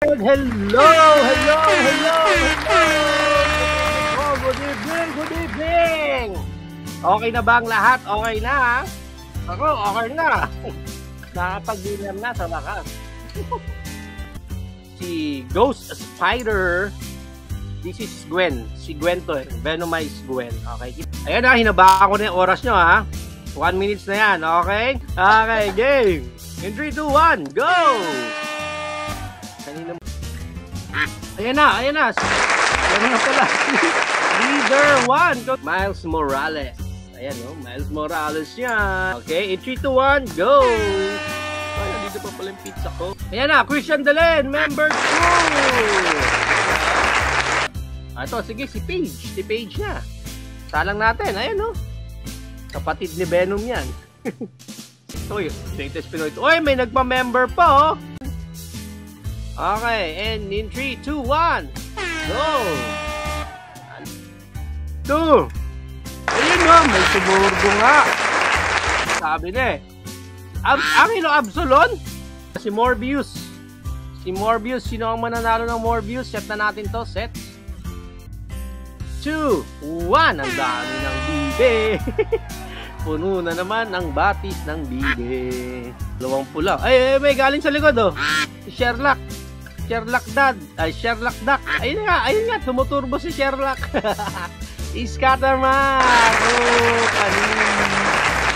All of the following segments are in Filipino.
Hello! Good evening! Okay na ba ang lahat? Okay na, ha? Ako, okay na. Nakapag-dinner na sa wakas. Si Ghost Spider. This is Gwen. Si Gwen to eh. Venomize Gwen. Okay. Ayan na, hinaba ko na yung oras nyo, ha? 1 minute na yan, okay? Okay, game! In 3, 2, 1, go! Kanina mo. Ayan na. Ayan na pala. Leader 1. Miles Morales. Ayan, no? Miles Morales yan. Okay, in 3, 2, 1, go! Ay, nandito pa pala yung pizza ko. Ayan na, Christian Delen, member 2. Ito, sige, si Paige. Si Paige na. Salang natin, ayan, no? Kapatid ni Venom yan. Uy, latest Pinoy. Uy, may nagpa-member pa, oh! Okay, and in 3, 2, 1, go! 2! Ayun no, may sumurgo nga. Sabi na eh. Ang Absolon? Si Morbius. Sino ang mananalo ng Morbius? Set na natin to, set. 2, 1. Ang dami ng bibe. Puno na naman ang batis ng bibe. 20 lang. Ay, may galing sa likod, oh. Si Sherlock. Sherlock Duck. Ayun nga, tumuturbo si Sherlock. Scatterman!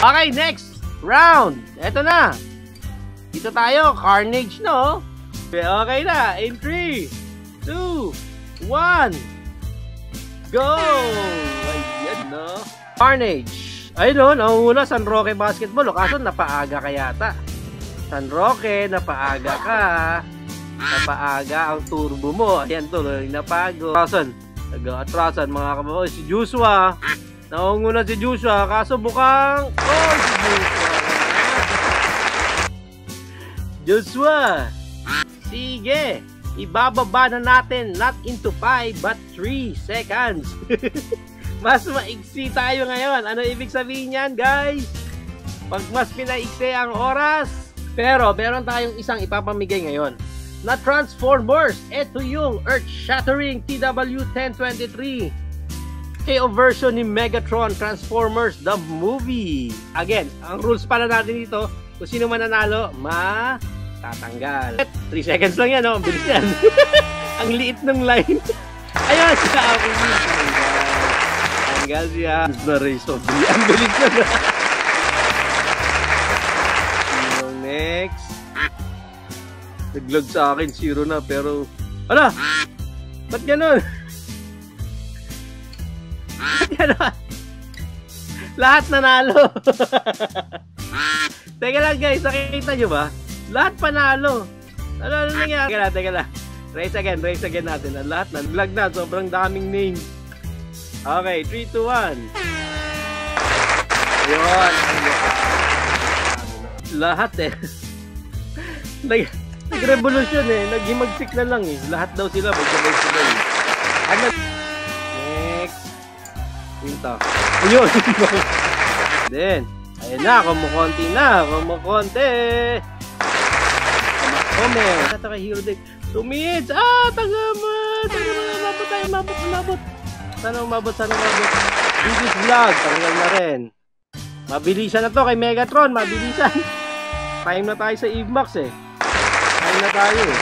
Oh, okay, next round. Eto na. Dito tayo, Carnage, no? Okay na. In 3, 2, 1, go! Ayan, no? Carnage. Ayun, no? Nauna, San Roque Basketball. Kaso, napaaga ka yata. San Roque, napaaga ka. Napaaga ang turbo mo. Ayan, tuloy napago. Nag-atrasan mga kababaw. Si Joshua. Naunguna si Joshua. Kaso bukang... Oh, si Joshua. Sige. Ibababa na natin. Not into 5 but 3 seconds. Mas maiksi tayo ngayon. Ano ibig sabihin yan, guys? Pag mas pinaiksi ang oras. Pero meron tayong isang ipapamigay ngayon na Transformers. Ito yung Earth-Shattering TW1023 KO version ni Megatron Transformers the Movie. Again, ang rules pala natin dito, kung sino mananalo, matatanggal. 3 seconds lang yan, no? Ang bilis yan. Ang liit ng line. Ayun, siya ako. Tanggal siya. The race of the... Ang bilis na. Next. Naglag sa akin, 0 na, pero... Ala! Ba't gano'n? Ba't gano'n? Lahat nanalo! Teka lang guys, nakikita nyo ba? Lahat panalo! Ano nangyari? Teka lang. Race again natin. Lahat na, naglag na, sobrang daming names. Okay, 3, 2, 1. Ayun! Lahat eh. Nag-revolution eh. Nag-himagsik na lang eh. Lahat daw sila. Magsabay sila eh. Ano? Next. Pinta. Ayun. Then. Ayun na. Kumukonti na. Kumukonti. Kumakome. Ito kay Hero Deck. 2 minutes. Tagama. Mabot tayo. Mabot. Sana umabot. Biggest vlog. Tanggal na rin. Mabilisan na to kay Megatron. Mabilisan. Time na tayo sa EVMAX eh. Time na tayo eh.